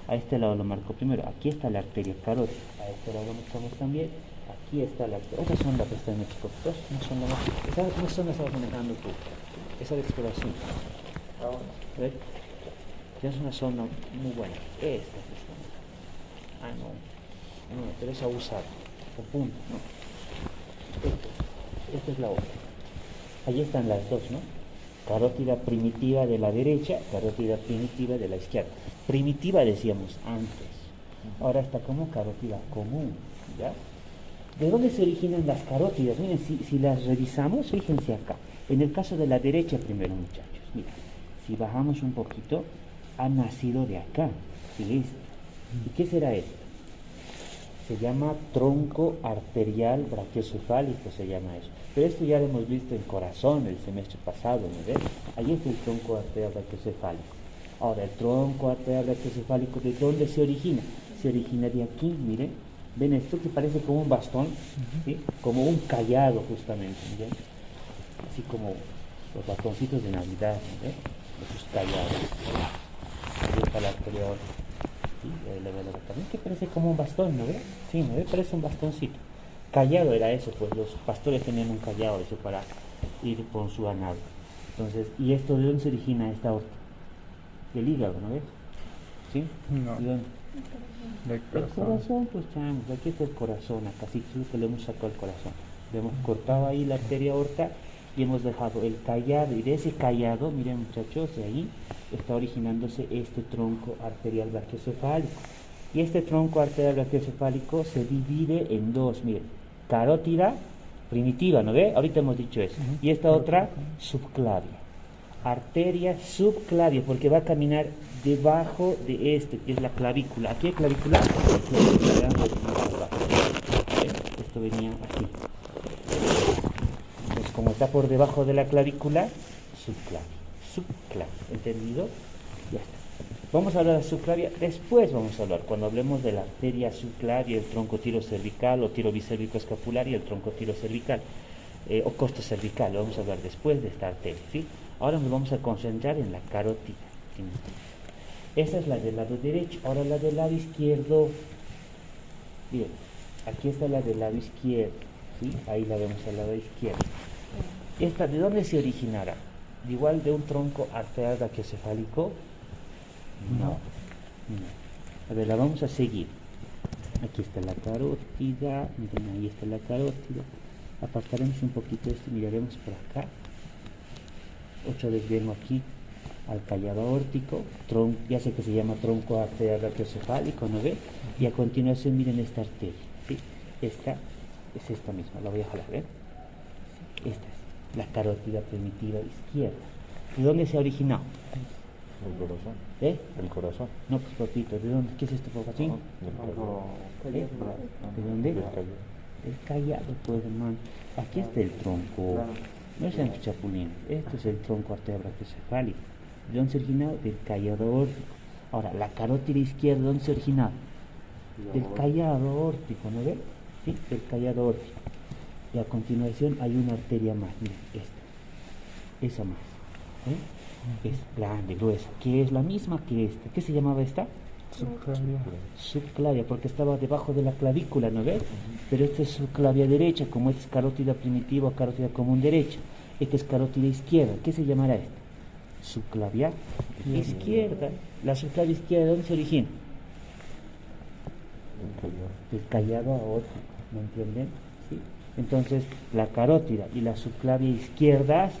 A este lado lo marco primero. Aquí está la arteria carótida. A este lado lo marcamos también. Aquí está la arteria. Otra sonda que está en el chico. Una sonda más. ¿Qué sonda estabas manejando tú? Esa de exploración. ¿Ves? Ya es una sonda muy buena. Esta es la sonda. Ah, no. No, pero es a usar. Con punto, ¿no? Esta es la otra. Allí están las dos, ¿no? Carótida primitiva de la derecha, carótida primitiva de la izquierda. Primitiva decíamos antes. Ahora está como carótida común, ¿ya? ¿De dónde se originan las carótidas? Miren, si las revisamos, fíjense acá. En el caso de la derecha primero, muchachos. Mira, si bajamos un poquito, ha nacido de acá. ¿Sí? ¿Y qué será esto? Se llama tronco arterial brachiocefálico, se llama eso. Pero esto ya lo hemos visto en corazón el semestre pasado, ¿no ves? Ahí está el tronco arterial brachiocefálico. Ahora, el tronco arterial brachiocefálico, ¿de dónde se origina? Se origina de aquí, miren. ¿Ven esto que parece como un bastón? ¿Sí? Como un callado, justamente, miren. Así como los bastoncitos de Navidad, ¿no ves? Esos callados. Ahí está la arteria aorta. ¿Sí? También que parece como un bastón, ¿no ve? Sí, ¿no ve? Parece un bastoncito. Callado era eso, pues los pastores tenían un callado eso para ir por su ganado. Entonces, ¿y esto de dónde se origina esta aorta? Del hígado, ¿no ves? ¿Sí? No. ¿De dónde? Del El corazón. corazón, pues chamos, aquí está el corazón, acá sí, que le hemos sacado el corazón. Le hemos cortado ahí la arteria aorta y hemos dejado el callado, y de ese callado, miren muchachos, de ahí está originándose este tronco arterial brachiocefálico. Y este tronco arterial brachiocefálico se divide en dos, miren, carótida primitiva, ¿no ve? Ahorita hemos dicho eso. Y esta otra, subclavia. Arteria subclavia, porque va a caminar debajo de este, que es la clavícula. Aquí hay clavícula, esto venía así. Entonces, como está por debajo de la clavícula, subclavia, ¿entendido? Ya está. Vamos a hablar de subclavia, después vamos a hablar, cuando hablemos de la arteria subclavia, el tronco tiro cervical o tiro bicérvico escapular y el tronco tiro cervical, o costo cervical, lo vamos a hablar después de esta arteria, ¿sí? Ahora nos vamos a concentrar en la carótida. Esta es la del lado derecho, ahora la del lado izquierdo. Bien, aquí está la del lado izquierdo, ¿sí? Ahí la vemos al lado izquierdo. ¿Esta de dónde se originará? ¿Igual de un tronco arterial brachiocefálico? No. A ver, la vamos a seguir. Aquí está la carótida, miren, ahí está la carótida. Apartaremos un poquito esto, miraremos por acá. Otra vez vemos aquí al callado aórtico, ya sé que se llama tronco arterial brachiocefálico, ¿no ve? Y a continuación miren esta arteria, ¿sí? Esta es esta misma, la voy a jalar, ¿ven? Esta es la carótida primitiva izquierda. ¿De dónde se ha originado? El corazón. ¿Eh? El corazón. No, pues papito, ¿de dónde? ¿Qué es esto, papatín? ¿Eh? ¿De dónde? Del callado. El callado, pues, hermano. Aquí está el tronco. No sean chapulines. Este es el tronco arterial brachiocefálico. ¿De dónde se ha originado? Del callado aórtico. Ahora, la carótida izquierda, ¿de dónde se ha originado? Del callado aórtico, ¿no ve? Sí, del callado aórtico. Y a continuación hay una arteria más, mira, esta. Esa más. Es grande, gruesa, que es la misma que esta. ¿Qué se llamaba esta? Subclavia. Subclavia, porque estaba debajo de la clavícula, ¿no ves? Pero esta es subclavia derecha, como esta es carótida primitiva o carótida común derecha. Esta es carótida izquierda. ¿Qué se llamará esta? Subclavia izquierda. La subclavia izquierda, ¿de dónde se origina? Del callado aórtico, ¿me entienden? ¿Sí? Entonces, la carótida y la subclavia izquierdas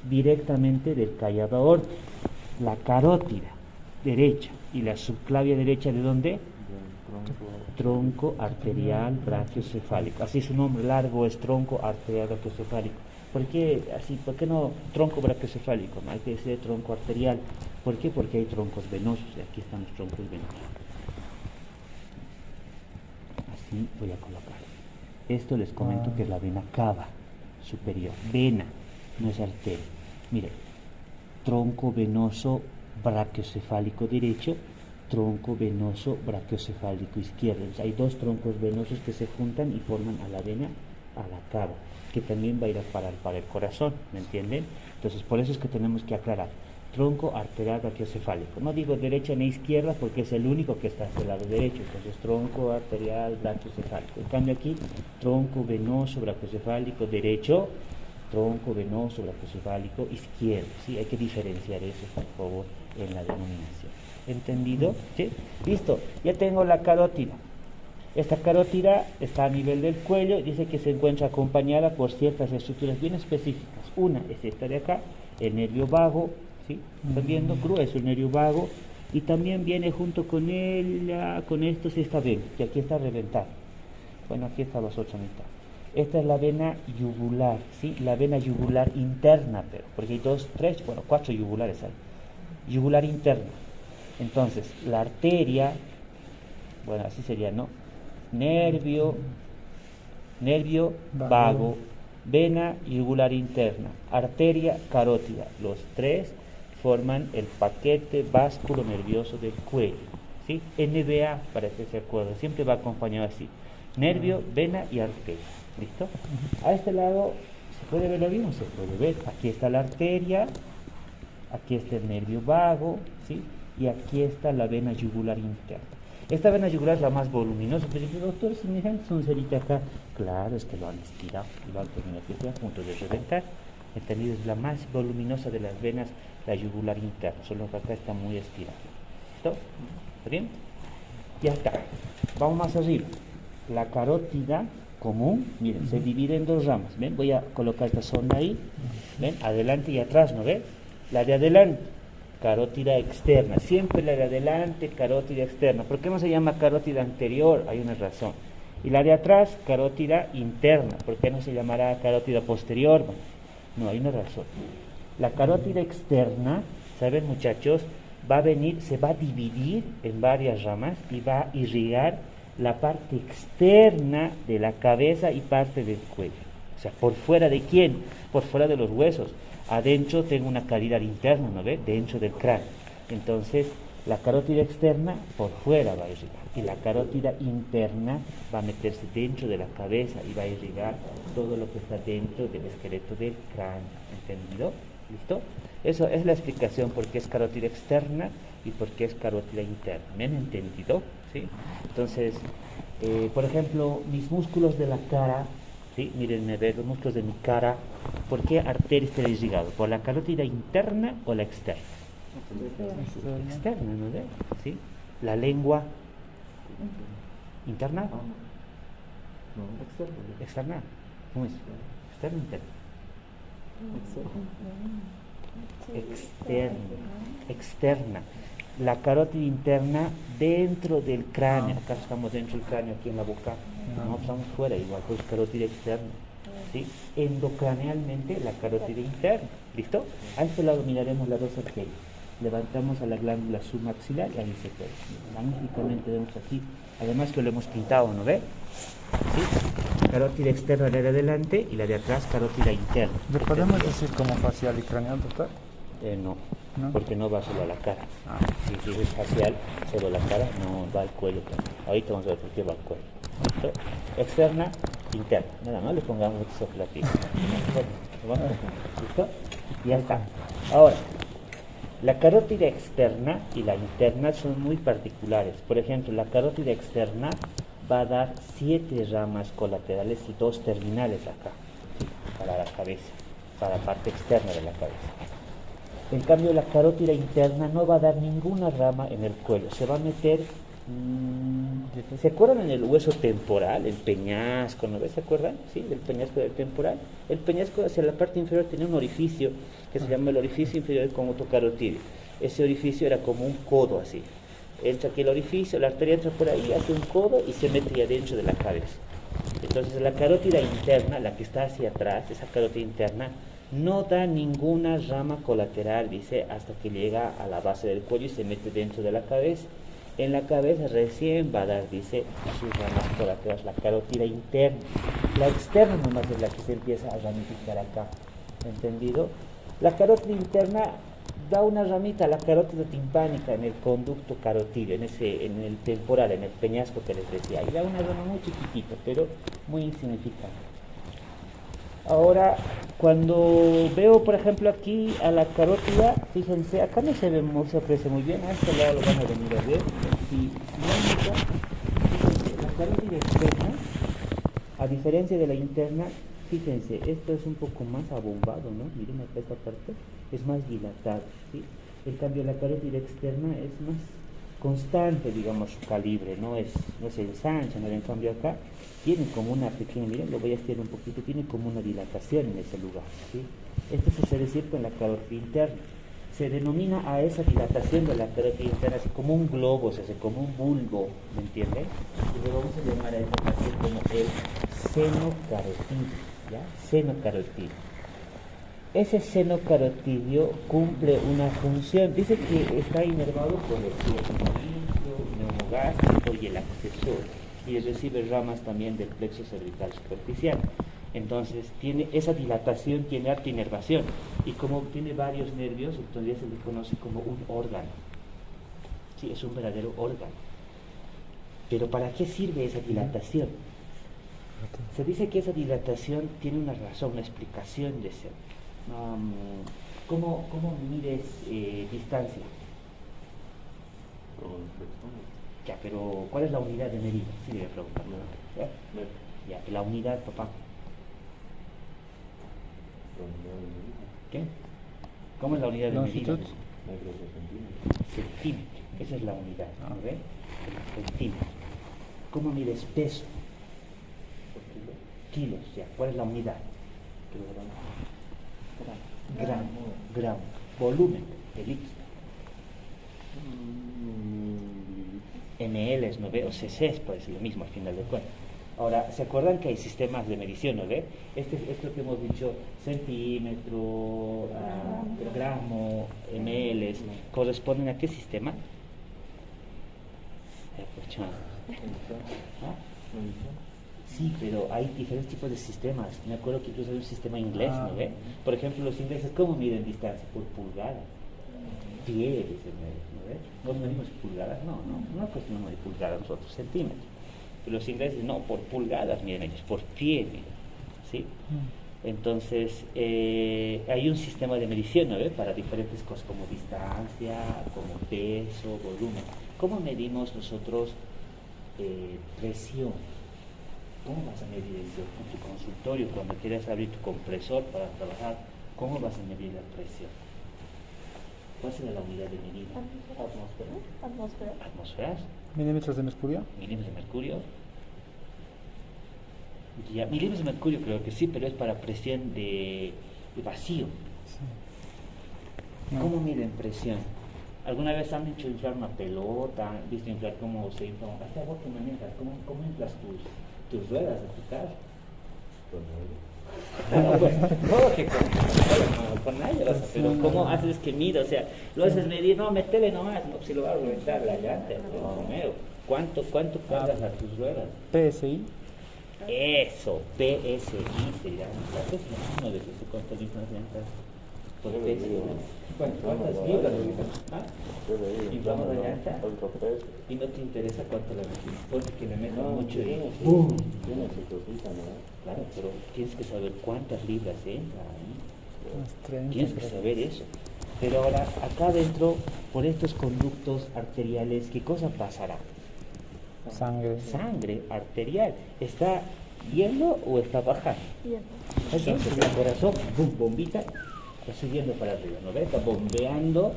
directamente del callado aórtico. La carótida derecha y la subclavia derecha, ¿de dónde? Tronco arterial brachiocefálico. Así su nombre largo es tronco arterial brachiocefálico. ¿Por qué así? ¿Por qué no tronco brachiocefálico? No hay que decir tronco arterial. ¿Por qué? Porque hay troncos venosos y aquí están los troncos venosos. Así voy a colocar. Esto les comento que es la vena cava superior. Vena, no es arteria. Mire, tronco venoso brachiocefálico derecho, tronco venoso brachiocefálico izquierdo. Entonces, hay dos troncos venosos que se juntan y forman a la vena, a la cava, que también va a ir a parar para el corazón, ¿me entienden? Entonces, por eso es que tenemos que aclarar. tronco arterial brachiocefálico. No digo derecha ni izquierda porque es el único que está hacia el lado derecho, entonces tronco arterial brachiocefálico. En cambio aquí, tronco venoso brachiocefálico derecho, tronco venoso brachiocefálico izquierdo. ¿Sí? Hay que diferenciar eso, por favor, en la denominación. ¿Entendido? ¿Sí? Listo, ya tengo la carótida. Esta carótida está a nivel del cuello, dice que se encuentra acompañada por ciertas estructuras bien específicas. Una es esta de acá, el nervio vago, ¿sí? ¿Están viendo? Grueso el nervio vago, y también viene junto con él, con esto, sí, esta vena, que aquí está reventada. Bueno, aquí está los 8 mitad. Esta es la vena yugular, ¿sí? La vena yugular interna, pero, porque hay 2, 3, bueno, 4 yugulares hay. Yugular interna. Entonces, la arteria, bueno, así sería, ¿no? Nervio vago, vena yugular interna, arteria carótida. Los tres forman el paquete vasculo nervioso del cuello, ¿sí? NBA, para que se acuerde, siempre va acompañado así: nervio, vena y arteria. ¿Listo? A este lado, ¿se puede ver lo mismo? Se puede ver. Aquí está la arteria, aquí está el nervio vago, ¿sí? Y aquí está la vena yugular interna. Esta vena yugular es la más voluminosa. Pero dice, doctor, semejante soncerita acá. Claro, es que lo han estirado, lo han tenido que estar a punto de reventar. ¿Entendido? Es la más voluminosa de las venas, la yugular interna, solo que acá está muy estirada. ¿Listo? ¿Está bien? Ya está. Vamos más arriba. La carótida común, miren, se divide en 2 ramas. ¿Ven? Voy a colocar esta sonda ahí. ¿Ven? Adelante y atrás, ¿no ven? La de adelante, carótida externa. Siempre la de adelante, carótida externa. ¿Por qué no se llama carótida anterior? Hay una razón. Y la de atrás, carótida interna. ¿Por qué no se llamará carótida posterior? No, hay una razón. La carótida externa, ¿saben, muchachos? Va a venir, se va a dividir en varias ramas y va a irrigar la parte externa de la cabeza y parte del cuello. O sea, ¿por fuera de quién? Por fuera de los huesos. Adentro tengo una cavidad interna, ¿no ve? Dentro del cráneo. Entonces, la carótida externa por fuera va a irrigar. Y la carótida interna va a meterse dentro de la cabeza y va a irrigar todo lo que está dentro del esqueleto del cráneo. ¿Entendido? ¿Listo? Eso es la explicación por qué es carótida externa y por qué es carótida interna. ¿Me han entendido? ¿Sí? Entonces, por ejemplo, mis músculos de la cara, ¿sí? Mírenme, ver los músculos de mi cara. ¿Por qué arteria está irrigado? ¿Por la carótida interna o la externa? Externa, ¿no ve? ¿Sí? La lengua interna. No, Externa. ¿Cómo es? Externa, interna. Externa. La carótida interna dentro del cráneo. Acá estamos dentro del cráneo, aquí en la boca. No, estamos fuera, igual pues carótida externa. ¿Sí? Endocranealmente la carótida interna. ¿Listo? A este lado miraremos la dos arterias. Levantamos a la glándula submaxilar y ahí se puede. Magníficamente vemos aquí. Además que lo hemos pintado, ¿no ve? ¿Sí? Carótida externa la de adelante y la de atrás carótida interna. ¿Le podemos decir como facial y craneal, doctor? No, ¿No? porque no va solo a la cara. Ah. Si es facial, solo la cara, no va al cuello también. Ahorita vamos a ver por qué va al cuello. ¿Listo? Externa, interna. Nada más le pongamos estos platillos. ¿Listo? Y ya está. Ahora, la carótida externa y la interna son muy particulares. Por ejemplo, la carótida externa va a dar 7 ramas colaterales y 2 terminales acá, para la cabeza, para la parte externa de la cabeza. En cambio, la carótida interna no va a dar ninguna rama en el cuello, se va a meter, ¿se acuerdan en el hueso temporal, el peñasco, ¿no ves? ¿Se acuerdan? Sí, del peñasco del temporal. El peñasco hacia la parte inferior tenía un orificio que se llama el orificio inferior congotocarotídeo. Ese orificio era como un codo así. Entra aquí el orificio, la arteria entra por ahí, hace un codo y se mete ya dentro de la cabeza. Entonces la carótida interna, la que está hacia atrás, esa carótida interna, no da ninguna rama colateral, dice, hasta que llega a la base del cuello y se mete dentro de la cabeza. En la cabeza recién va a dar, dice, sus ramas colaterales, la carótida interna. La externa nomás es la que se empieza a ramificar acá. ¿Entendido? La carótida interna da una ramita a la carótida timpánica en el conducto carotídeo, en el temporal, en el peñasco que les decía. Y da una rama muy chiquitita, pero muy insignificante. Ahora, cuando veo, por ejemplo, aquí a la carótida, fíjense, acá no se aprecia muy bien, a este lado lo van a venir a ver. Fíjense, la carótida externa, a diferencia de la interna, fíjense, esto es un poco más abombado, ¿no? Miren acá esta parte, es más dilatado, ¿sí? En cambio, la carótida externa es más constante, digamos, su calibre, no se ensancha, ¿no? En cambio acá tiene como una pequeña, miren, lo voy a estirar un poquito, tiene como una dilatación en ese lugar, ¿sí? Esto sucede siempre en la carótida interna. Se denomina a esa dilatación de la carótida interna así como un globo, o sea, como un bulbo, ¿me entienden? Y le vamos a llamar a esta parte como el seno carotidio, ¿ya? Seno carotidio. Ese seno carotidio cumple una función, dice que está inervado por el neumogástrico y el accesor, y recibe ramas también del plexo cervical superficial. Entonces tiene esa dilatación, tiene harta inervación, y como tiene varios nervios, entonces se le conoce como un órgano. Sí, es un verdadero órgano. Pero ¿para qué sirve esa dilatación? Se dice que esa dilatación tiene una razón, una explicación de ser. ¿Cómo mides distancia? Ya, pero ¿cuál es la unidad de medida? Sí, debe preguntarlo. Ya, la unidad, papá. ¿Qué? ¿Cómo es la unidad de medida? Longitud. Centímetro. Esa es la unidad, ¿no ve? Centímetro. ¿Cómo mides peso? Kilos, ya. ¿Cuál es la unidad? Gramo. Volumen de líquido. ml, ¿no ve? O cc, pues lo mismo al final de cuentas. Ahora, ¿se acuerdan que hay sistemas de medición, ¿no ve? Esto que hemos dicho, centímetro, gramo, ml, ¿corresponden a qué sistema? ¿Ah? Sí, pero hay diferentes tipos de sistemas. Me acuerdo que incluso hay un sistema inglés, ¿no ve? Por ejemplo, los ingleses, ¿cómo miden distancia? Por pulgada. Pie, dicen, ¿no ve? ¿Nos medimos pulgadas? No cuestionamos de pulgadas nosotros, centímetros. Pero los ingleses, no, por pulgadas miden ellos, por pie miden, ¿sí? Entonces, hay un sistema de medición, ¿no ve? Para diferentes cosas, como distancia, como peso, volumen. ¿Cómo medimos nosotros presión? ¿Cómo vas a medir eso en tu consultorio cuando quieras abrir tu compresor para trabajar? ¿Cómo vas a medir la presión? ¿Cuál será la unidad de medida? ¿Atmósferas? ¿Milímetros de mercurio? ¿Milímetros de mercurio? Ya, milímetros de mercurio creo que sí, pero es para presión de vacío. Sí. No. ¿Cómo miden presión? ¿Alguna vez han hecho inflar una pelota? ¿Han visto inflar cómo se infla? Hasta vos que manejas, ¿cómo inflas tus ruedas de tu carro? No, que con nadie, pero ¿cómo haces que mida? O sea, lo haces medir, no, métele nomás, no, si lo va a reventar la llanta, Romeo. ¿Cuánto cargas a tus ruedas? PSI. Eso, PSI se llama. ¿Cuánto es lo mismo de que se controlan las llantas? Por PSI. ¿Cuántas libras? ¿Inflamos la llanta? ¿Y no te interesa cuánto le metes? Porque le meto mucho y ¡pum! Claro, pero tienes que saber cuántas libras entra ahí. Tienes que saber eso. Pero ahora, acá adentro, por estos conductos arteriales, ¿qué cosa pasará? Sangre arterial. ¿Está yendo o está bajando? Entonces el corazón, ¡bum! Bombita, está subiendo para arriba, ¿no ves? Está bombeando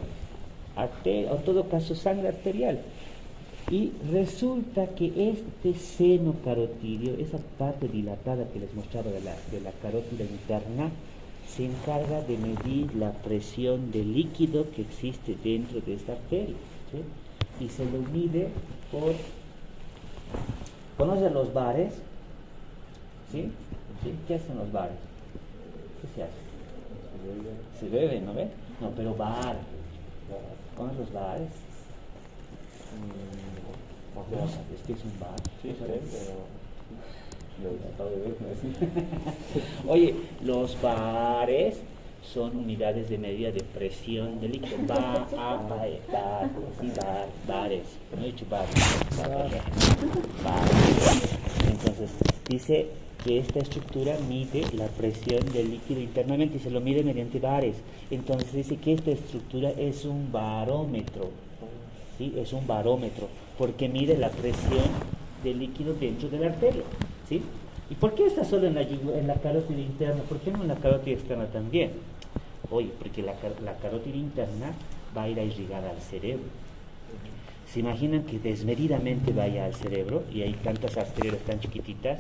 en todo caso sangre arterial. Y resulta que este seno carotidio, esa parte dilatada que les mostraba de la carótida interna, se encarga de medir la presión de líquido que existe dentro de esta arteria, ¿sí? Y se lo mide por... ¿Conocen los bares? ¿Sí? ¿Sí? ¿Qué hacen los bares? ¿Qué se hace? Se bebe, ¿no ves? No, pero bar. ¿Conocen los bares? No sabes qué es un bar. Sí, pero... Oye, los bares son unidades de medida de presión de líquido. Bares. No he dicho bares. Entonces, dice que esta estructura mide la presión del líquido internamente y se lo mide mediante bares. Entonces dice que esta estructura es un barómetro, ¿sí? Es un barómetro, porque mide la presión del líquido dentro de la arteria, ¿sí? ¿Y por qué está solo en la carótida interna? ¿Por qué no en la carótida externa también? Oye, porque la carótida interna va a ir a irrigar al cerebro. ¿Se imaginan que desmedidamente vaya al cerebro y hay tantas arterias tan chiquititas?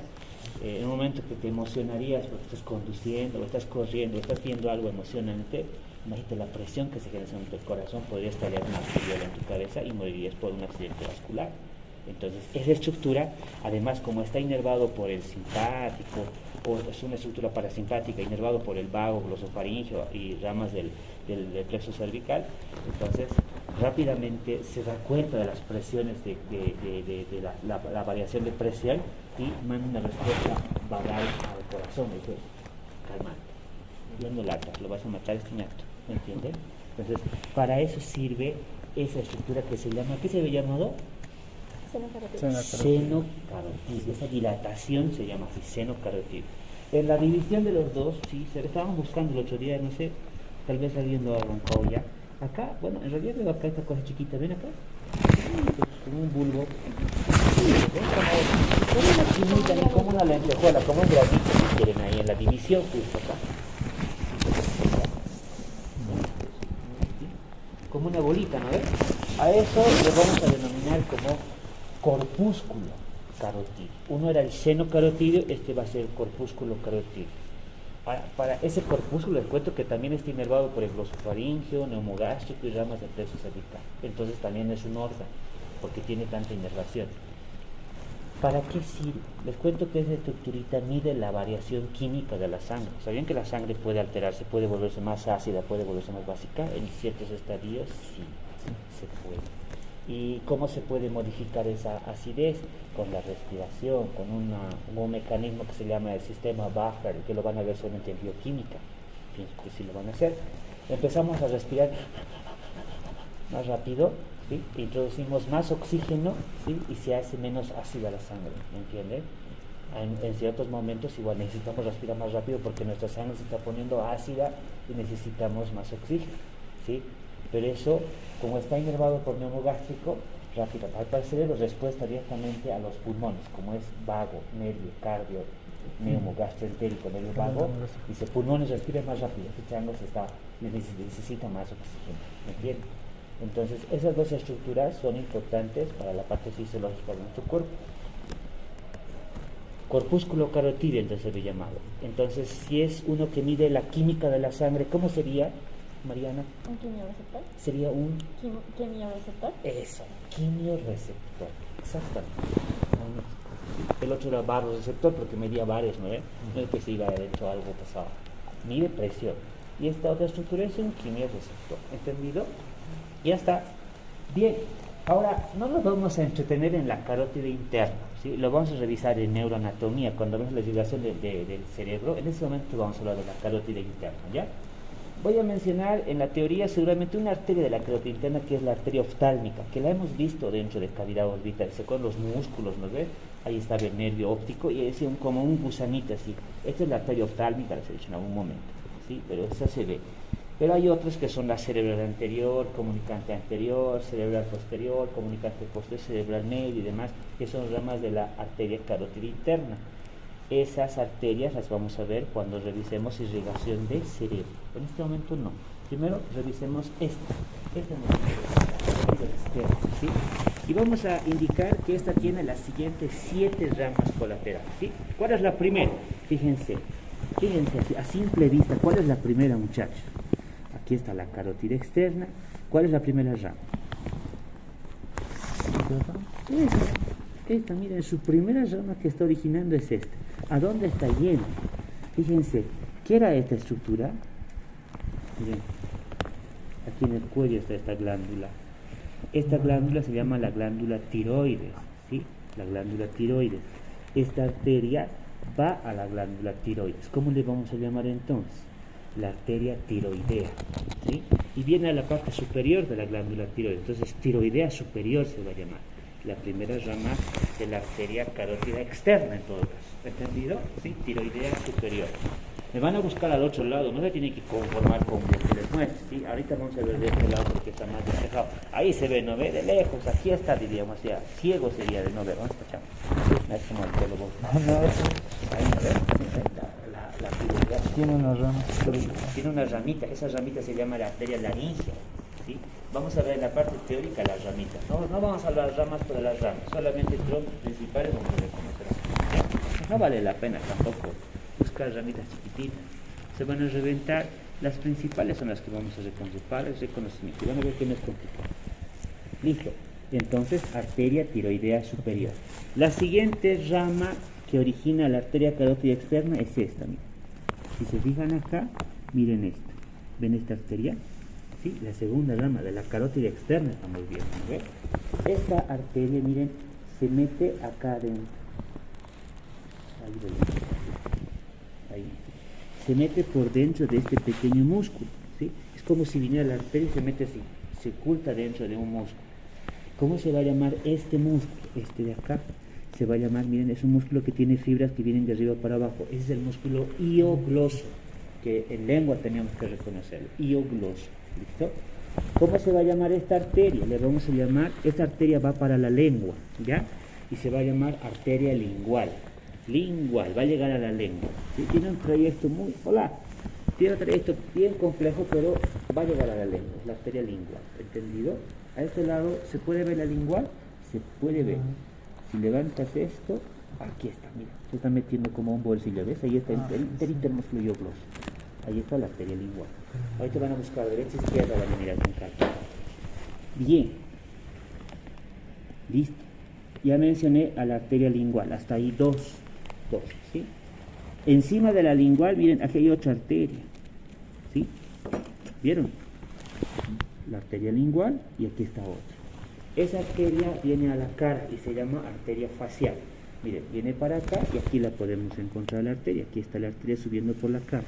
En un momento que te emocionarías porque estás conduciendo, o estás corriendo, o estás viendo algo emocionante, imagínate la presión que se genera en el corazón, podría estallar una arteriola en tu cabeza y morirías por un accidente vascular. Entonces, esa estructura, además, como está inervado por el simpático, o es una estructura parasimpática, inervado por el vago, glosofaringeo y ramas del plexo cervical, entonces rápidamente se da cuenta de las presiones de la variación de presión y manda una respuesta vagal al corazón. Dice, calmate, ya no latas, lo vas a matar este acto, ¿me entiendes? Entonces, para eso sirve esa estructura que se llama, ¿qué se había llamado? Seno carotidio. Esa dilatación se llama así, seno carotidio. En la división de los dos, sí, se le estaban buscando el otro día, no sé, tal vez alguien lo arrancó ya. Acá, bueno, en realidad veo acá esta cosa chiquita, ¿ven acá? Como un bulbo. Como una chinita, ni como una lentejuela, como un granito, si quieren, ahí en la división, justo acá. Como una bolita, ¿no ves? A eso lo vamos a denominar como corpúsculo carotidio. Uno era el seno carotidio, este va a ser el corpúsculo carotidio. Para ese corpúsculo les cuento que también está inervado por el glosofaringeo, neumogástrico y ramas del plexo cervical. Entonces también es un órgano, porque tiene tanta inervación. ¿Para qué sirve? Les cuento que esa estructurita mide la variación química de la sangre. ¿Sabían que la sangre puede alterarse, puede volverse más ácida, puede volverse más básica? En ciertos estadios sí, se puede. ¿Y cómo se puede modificar esa acidez? Con la respiración, con un mecanismo que se llama el sistema Buffer, que lo van a ver solamente en bioquímica. Pienso que sí lo van a hacer. Empezamos a respirar más rápido, ¿sí? Introducimos más oxígeno, ¿sí? Y se hace menos ácida la sangre, ¿me entienden? En ciertos momentos igual necesitamos respirar más rápido porque nuestra sangre se está poniendo ácida y necesitamos más oxígeno, ¿sí? Pero eso, como está inervado por neumogástrico, rápido, al cerebro respuesta directamente a los pulmones, como es vago, nervio, cardio, neumogastroentérico, nervio vago, dice pulmones respiran más rápido, este chango necesita más oxígeno, ¿me entiendes? Entonces, esas dos estructuras son importantes para la parte fisiológica de nuestro cuerpo. Corpúsculo carotidio, entonces se ve llamado. Entonces, si es uno que mide la química de la sangre, ¿cómo sería, Mariana? ¿Un quimioreceptor? Sería un... ¿Quimioreceptor? Eso, quimioreceptor, exactamente. El otro era barroreceptor porque medía bares, ¿no? No es que se iba adentro algo pasaba. Mide presión. Y esta otra estructura es un quimioreceptor, ¿entendido? Ya está. Bien, ahora no nos vamos a entretener en la carótida interna, ¿sí? Lo vamos a revisar en neuroanatomía, cuando vemos la irrigación del cerebro. En ese momento vamos a hablar de la carótida interna, ¿ya? Voy a mencionar en la teoría seguramente una arteria de la carótida interna que es la arteria oftálmica, que la hemos visto dentro de cavidad orbital, con los músculos, ¿no ves? Ahí está el nervio óptico y es como un gusanito así. Esta es la arteria oftálmica, la he dicho en algún momento, ¿sí? Pero esa se ve. Pero hay otros que son la cerebral anterior, comunicante anterior, cerebral posterior, comunicante posterior, cerebral medio y demás, que son ramas de la arteria carótida interna. Esas arterias las vamos a ver cuando revisemos irrigación de cerebro. En este momento no. Primero revisemos esta. Esta es la arteria externa, ¿sí? Y vamos a indicar que esta tiene las siguientes 7 ramas colaterales, ¿sí? ¿Cuál es la primera? Fíjense así, a simple vista, ¿cuál es la primera, muchachos? Aquí está la carótida externa. ¿Cuál es la primera rama? Esta, miren, su primera rama que está originando es esta. ¿A dónde está yendo? Fíjense, ¿qué era esta estructura? Miren, aquí en el cuello está esta glándula. Esta glándula se llama la glándula tiroides, ¿sí? La glándula tiroides. Esta arteria va a la glándula tiroides. ¿Cómo le vamos a llamar entonces? La arteria tiroidea, ¿sí? Y viene a la parte superior de la glándula tiroides. Entonces, tiroidea superior se va a llamar. La primera rama de la arteria carótida externa en todo caso. ¿Entendido? ¿Sí? Tiroidea superior. Me van a buscar al otro lado, no se tiene que conformar con lo que les muestre, ¿sí? Ahorita vamos a ver de este lado porque está más despejado. Ahí se ve, no ve de lejos, aquí está, diríamos, ya, ciego sería de no ver, ¿dónde está, chamo? Es como el pelo vos. Ahí no ve, la tiroidea. Tiene una rama. Tiene una ramita, esa ramita se llama la arteria laringea, ¿sí? Vamos a ver en la parte teórica las ramitas, no vamos a hablar ramas por las ramas, solamente troncos principales vamos a reconocer. No vale la pena tampoco buscar ramitas chiquititas, se van a reventar. Las principales son las que vamos a reconocer para el reconocimiento, y van a ver que no es complicado. Listo, entonces arteria tiroidea superior. La siguiente rama que origina la arteria carótida externa es esta, miren. Si se fijan acá, miren esta, ¿ven esta arteria? ¿Sí? La segunda rama de la carótida externa, estamos viendo, ¿no? Esta arteria, miren, se mete acá adentro. Ahí. Se mete por dentro de este pequeño músculo, ¿sí? Es como si viniera la arteria y se mete así, se oculta dentro de un músculo. ¿Cómo se va a llamar este músculo? Este de acá se va a llamar, miren, es un músculo que tiene fibras que vienen de arriba para abajo. Ese es el músculo hiogloso, que en lengua tenemos que reconocerlo, hiogloso. ¿Listo? ¿Cómo se va a llamar esta arteria? Le vamos a llamar, esta arteria va para la lengua, ¿ya? Y se va a llamar arteria lingual. Lingual, va a llegar a la lengua. ¿Sí? Tiene un trayecto tiene un trayecto bien complejo, pero va a llegar a la lengua, es la arteria lingual, ¿entendido? A este lado, ¿se puede ver la lingual? Se puede ver. Si levantas esto, aquí está, mira, se está metiendo como un bolsillo, ¿ves? Ahí está el músculo hiogloso. Ahí está la arteria lingual. Ahorita van a buscar derecha e izquierda, van a mirar con calma. Bien. Listo. Ya mencioné a la arteria lingual, hasta ahí dos, ¿sí? Encima de la lingual, miren, aquí hay otra arteria, ¿sí? ¿Vieron? La arteria lingual y aquí está otra. Esa arteria viene a la cara y se llama arteria facial. Miren, viene para acá y aquí la podemos encontrar la arteria. Aquí está la arteria subiendo por la cara.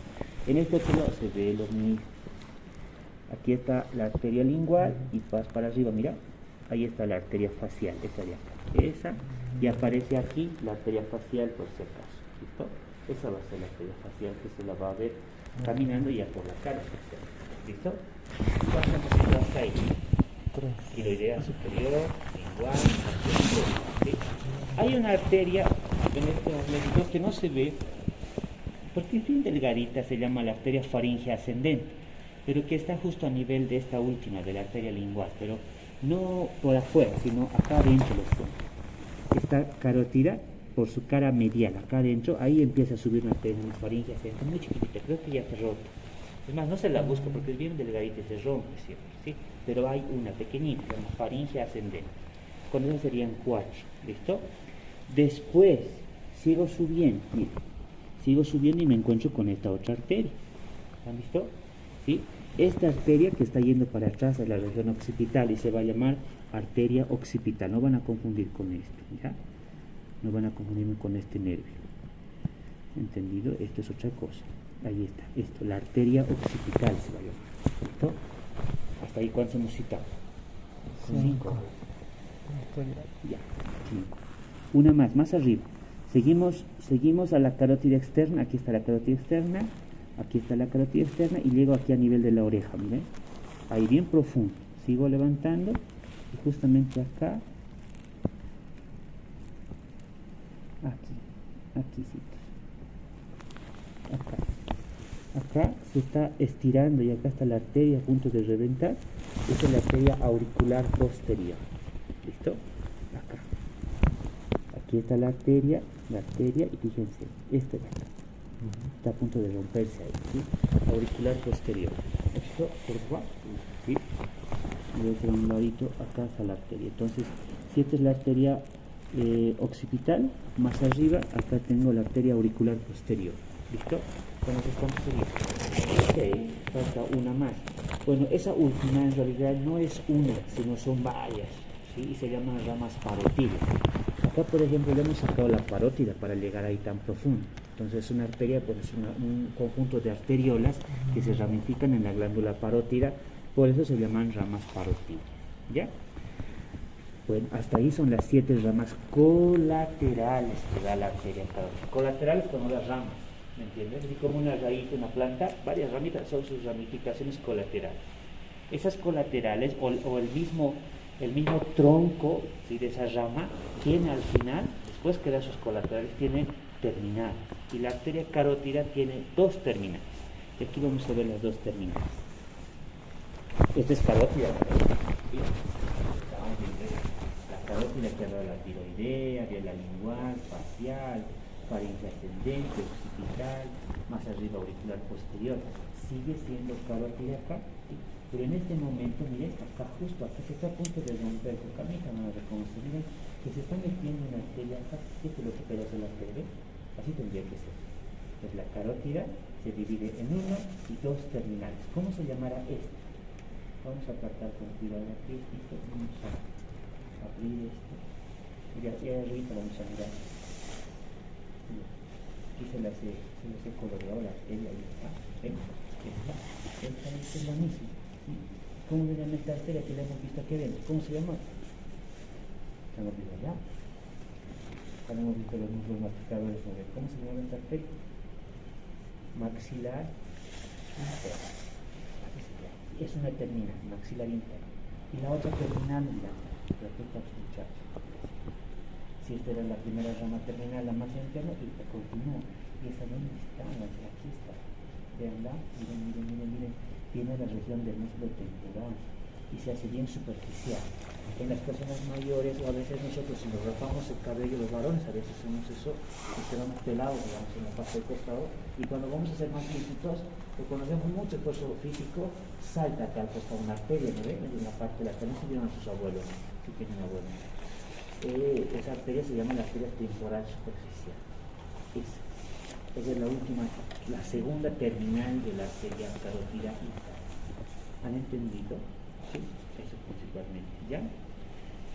En este otro lado se ve lo mismo. Aquí está la arteria lingual y vas para arriba, mira. Ahí está la arteria facial, esa de acá. Esa, y aparece aquí la arteria facial por si acaso. ¿Listo? Esa va a ser la arteria facial que se la va a ver caminando ya por la cara. ¿Listo? ¿Cuántas hemos ido hasta ahí? Tiroidea superior, lingual, ¿sí? Hay una arteria en este momento que no se ve porque es bien delgadita, se llama la arteria faríngea ascendente, pero que está justo a nivel de esta última, de la arteria lingual, pero no por afuera, sino acá adentro lo son. Esta carótida, por su cara medial, acá adentro, ahí empieza a subir una arteria faríngea ascendente, muy chiquitita, creo que ya está rota. Es más, no se la busco porque es bien delgadita y se rompe siempre, ¿sí? Pero hay una pequeñita, una faringe ascendente. Con eso serían 4, ¿listo? Después, sigo subiendo, miren, sigo subiendo y me encuentro con esta otra arteria. ¿Han visto? ¿Sí? Esta arteria que está yendo para atrás es la región occipital y se va a llamar arteria occipital. No van a confundir con esto, ¿ya? No van a confundirme con este nervio. ¿Entendido? Esto es otra cosa. Ahí está, esto, la arteria occipital se va a llamar. ¿Listo? Hasta ahí, ¿cuántos hemos citado? 5. Ya, 5. Una más arriba. Seguimos a la carótida externa. Aquí está la carótida externa. Aquí está la carótida externa y llego aquí a nivel de la oreja, miren. Ahí bien profundo. Sigo levantando y justamente acá. Aquí sí. Acá se está estirando y acá está la arteria a punto de reventar. Esta es la arteria auricular posterior. ¿Listo? Acá. Aquí está la arteria y fíjense, esta de acá. Está a punto de romperse ahí, ¿sí? Auricular posterior. Esto por cuál, ¿sí? Voy a hacer un ladito, acá está la arteria. Entonces, si esta es la arteria occipital, más arriba, acá tengo la arteria auricular posterior. ¿Listo? Entonces, ¿cuánto sería? Ok, falta una más. Bueno, esa última en realidad no es una, sino son varias, ¿sí? Y se llaman ramas parótidas. Acá, por ejemplo, le hemos sacado la parótida para llegar ahí tan profundo. Entonces, una arteria pues, es un conjunto de arteriolas que se ramifican en la glándula parótida, por eso se llaman ramas parótidas. ¿Ya? Bueno, hasta ahí son las 7 ramas colaterales que da la arteria carótida. Colaterales como las ramas, ¿me entiendes? Así como una raíz de una planta, varias ramitas son sus ramificaciones colaterales. Esas colaterales o el mismo tronco, ¿sí?, de esa rama tiene al final, después que da sus colaterales, tiene terminales. Y la arteria carótida tiene 2 terminales. Y aquí vamos a ver las 2 terminales. Esta es carótida. ¿Sí? La carótida que habla de la tiroidea, de la lingual, facial, faringe ascendente, occipital, más arriba auricular posterior. Sigue siendo carótida acá, ¿sí? Pero en este momento, miren, acá justo aquí se está a punto de romper, porque a mí también me reconoce, miren, que se está metiendo una arteria acá, este es lo que pedazo de la arteria, así tendría que ser. Pues la carótida se divide en 1 y 2 terminales. ¿Cómo se llamará esta? Vamos a tratar con cuidado aquí, vamos a abrir esto. Mira, aquí arriba vamos a mirar. Aquí se las he coloreado la arteria, ahí está. ¿Ven? Esta es la misma. ¿Sí? ¿Cómo se llama esta arteria que le hemos visto aquí adentro? ¿Cómo se llama? Se me olvidó ya. Ahora hemos visto los muslos masticadores. ¿Cómo se llama esta arteria? Maxilar interno. Es una terminal, maxilar interno. Y la otra terminal, mira, repita muchachos. Si esta era la primera rama terminal, la maxilar interna, y continúa. Y esa dónde está, aquí está. Veanla, miren. Tiene la región del músculo temporal y se hace bien superficial. En las personas mayores, o a veces nosotros, si nos rapamos el cabello, los varones, a veces hacemos eso, nos quedamos pelados, digamos, en la parte del costado, y cuando vamos a ser más viejitos, o cuando hacemos mucho esfuerzo físico, salta acá al costado una arteria, ¿no ven? En la parte de la cara, no se vieron a sus abuelos, si tienen abuelos. Esa arteria se llama la arteria temporal superficial. Esa es la última, la segunda terminal de la arteria carótida interna. ¿Han entendido? Sí, eso principalmente, ¿ya?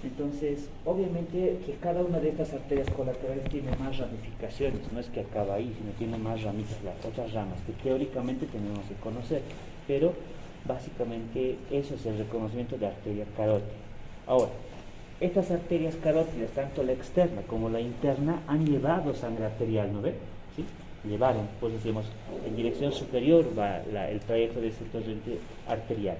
Entonces, obviamente que cada una de estas arterias colaterales tiene más ramificaciones, no es que acaba ahí, sino tiene más ramitas, las otras ramas que teóricamente tenemos que conocer, pero básicamente eso es el reconocimiento de arteria carótida. Ahora, estas arterias carótidas, tanto la externa como la interna, han llevado sangre arterial, ¿no ve? ¿Sí? Llevaron, pues decimos, en dirección superior va el trayecto de ese torrente arterial.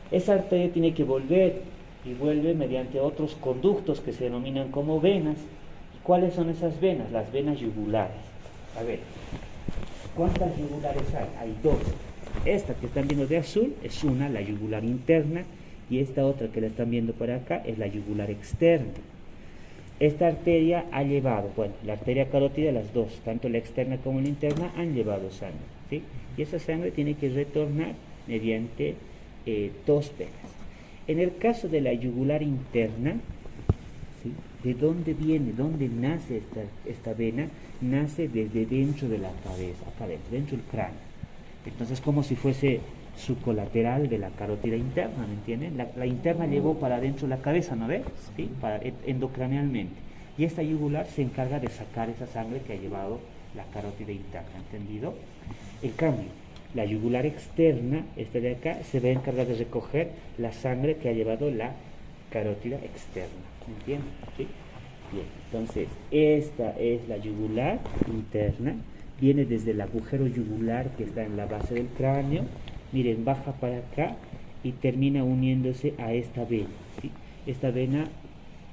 Esa arteria tiene que volver y vuelve mediante otros conductos que se denominan como venas. ¿Cuáles son esas venas? Las venas yugulares. A ver, ¿cuántas yugulares hay? Hay 2. Esta que están viendo de azul es una, la yugular interna, y esta otra que la están viendo por acá es la yugular externa. Esta arteria ha llevado, bueno, la arteria carótida, las 2, tanto la externa como la interna, han llevado sangre, ¿sí? Y esa sangre tiene que retornar mediante 2 venas. En el caso de la yugular interna, ¿sí?, ¿de dónde viene? ¿Dónde nace esta vena? Nace desde dentro de la cabeza, acá dentro del cráneo. Entonces, como si fuese su colateral de la carótida interna, ¿me entienden? La interna llevó para adentro la cabeza, ¿no ve? ¿Sí? Endocranealmente. Y esta yugular se encarga de sacar esa sangre que ha llevado la carótida interna, ¿entendido? En cambio, la yugular externa, esta de acá, se va a encargar de recoger la sangre que ha llevado la carótida externa, ¿me entienden? ¿Sí? Bien, entonces, esta es la yugular interna, viene desde el agujero yugular que está en la base del cráneo. Miren, baja para acá y termina uniéndose a esta vena, ¿sí? Esta vena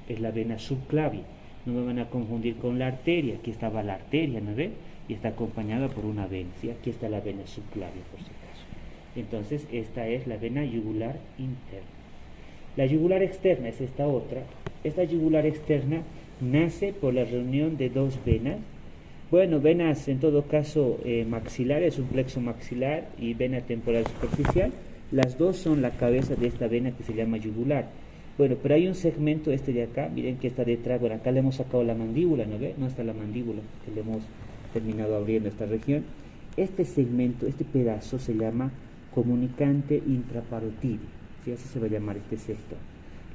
es la vena subclavia. No me van a confundir con la arteria. Aquí estaba la arteria, ¿no ve? Y está acompañada por una vena, ¿sí? Aquí está la vena subclavia, por si acaso. Entonces, esta es la vena yugular interna. La yugular externa es esta otra. Esta yugular externa nace por la reunión de 2 venas. Bueno, venas en todo caso maxilares, un plexo maxilar y vena temporal superficial. Las 2 son la cabeza de esta vena que se llama yugular. Bueno, pero hay un segmento este de acá, miren que está detrás, bueno, acá le hemos sacado la mandíbula, ¿no ve? No está la mandíbula, que le hemos terminado abriendo esta región. Este segmento, este pedazo se llama comunicante intraparotidio, ¿sí? Así se va a llamar este sector.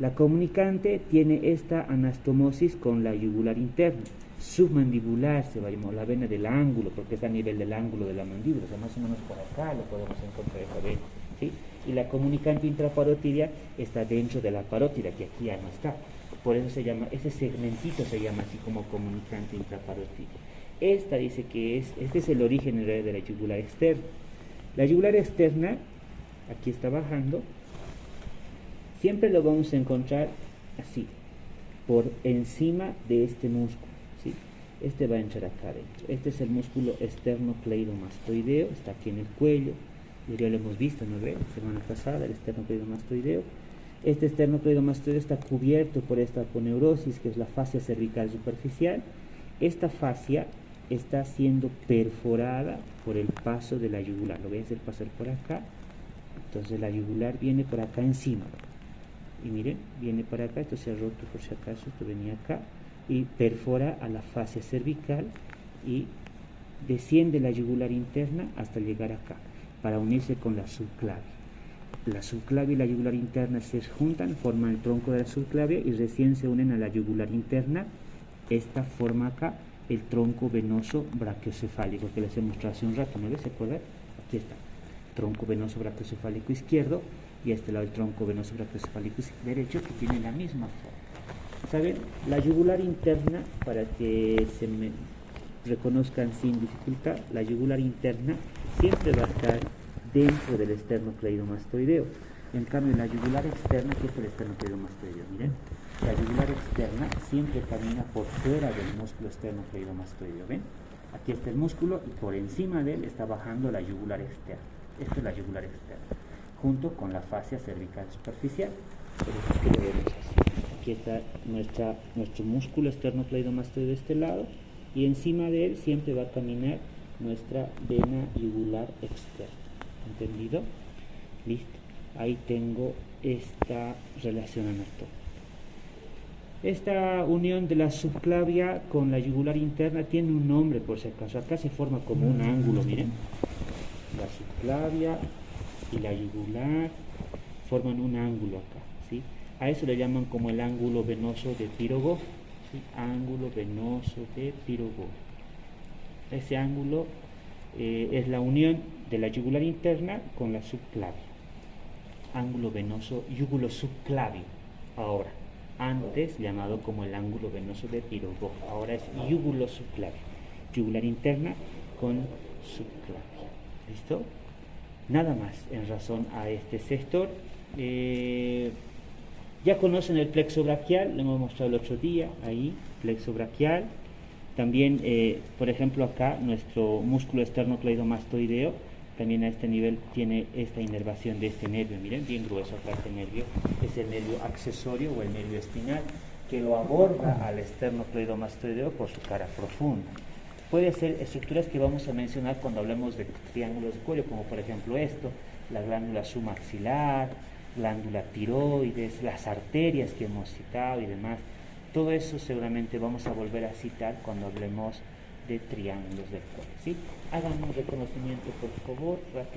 La comunicante tiene esta anastomosis con la yugular interna. Submandibular se va a llamar, la vena del ángulo, porque está a nivel del ángulo de la mandíbula, o sea, más o menos por acá lo podemos encontrar esa vena, ¿sí? Y la comunicante intraparotidia está dentro de la parótida, que aquí ya no está. Por eso se llama, ese segmentito se llama así como comunicante intraparótido. Esta dice que este es el origen en realidad de la yugular externa. La yugular externa, aquí está bajando, siempre lo vamos a encontrar así, por encima de este músculo, ¿sí? Este va a entrar acá adentro. Este es el músculo esternocleidomastoideo, está aquí en el cuello, ya lo hemos visto, ¿no ve? La semana pasada, el esternocleidomastoideo. Este esternocleidomastoideo está cubierto por esta aponeurosis, que es la fascia cervical superficial. Esta fascia está siendo perforada por el paso de la yugular. Lo voy a hacer pasar por acá. Entonces la yugular viene por acá encima. Y miren, viene para acá, esto se ha roto por si acaso, esto venía acá. Y perfora a la fascia cervical y desciende la yugular interna hasta llegar acá, para unirse con la subclavia. La subclavia y la yugular interna se juntan, forman el tronco de la subclavia y recién se unen a la yugular interna. Esta forma acá el tronco venoso brachiocefálico que les he mostrado hace un rato, ¿no ves? ¿Se acuerdan? Aquí está, tronco venoso brachiocefálico izquierdo y a este lado el tronco venoso brachiocefálico derecho, que tiene la misma forma. ¿Saben? La yugular interna, para que se me reconozcan sin dificultad, la yugular interna siempre va a estar dentro del esternocleidomastoideo. En cambio, la yugular externa, ¿qué es el esternocleidomastoideo? Miren, la yugular externa siempre camina por fuera del músculo esternocleidomastoideo. ¿Ven? Aquí está el músculo y por encima de él está bajando la yugular externa. Esto es la yugular externa, junto con la fascia cervical superficial. Aquí lo vemos así. Aquí está nuestro músculo esternocleidomastoideo de este lado y encima de él siempre va a caminar nuestra vena yugular externa. ¿Entendido? Listo. Ahí tengo esta relación anatómica. Esta unión de la subclavia con la yugular interna tiene un nombre, por si acaso. Acá se forma como un ángulo, miren. La subclavia y la yugular forman un ángulo acá, ¿sí? A eso le llaman como el ángulo venoso de Pirogov, ¿sí? Ángulo venoso de Pirogov. Ese ángulo es la unión de la yugular interna con la subclavia. Ángulo venoso yugulo subclavio. Ahora, antes llamado como el ángulo venoso de Pirogov, ahora es yugulo subclavio. Yugular interna con subclavia. ¿Listo? Nada más en razón a este sector. Ya conocen el plexo braquial, lo hemos mostrado el otro día, ahí, plexo braquial. También, por ejemplo, acá nuestro músculo esternocleidomastoideo, también a este nivel tiene esta inervación de este nervio, miren, bien grueso acá este nervio, es el nervio accesorio o el nervio espinal, que lo aborda al esternocleidomastoideo por su cara profunda. Puede ser estructuras que vamos a mencionar cuando hablemos de triángulos de cuello, como por ejemplo esto, la glándula submaxilar, glándula tiroides, las arterias que hemos citado y demás. Todo eso seguramente vamos a volver a citar cuando hablemos de triángulos del cuello, ¿sí? Hagan un reconocimiento, por favor, rápido.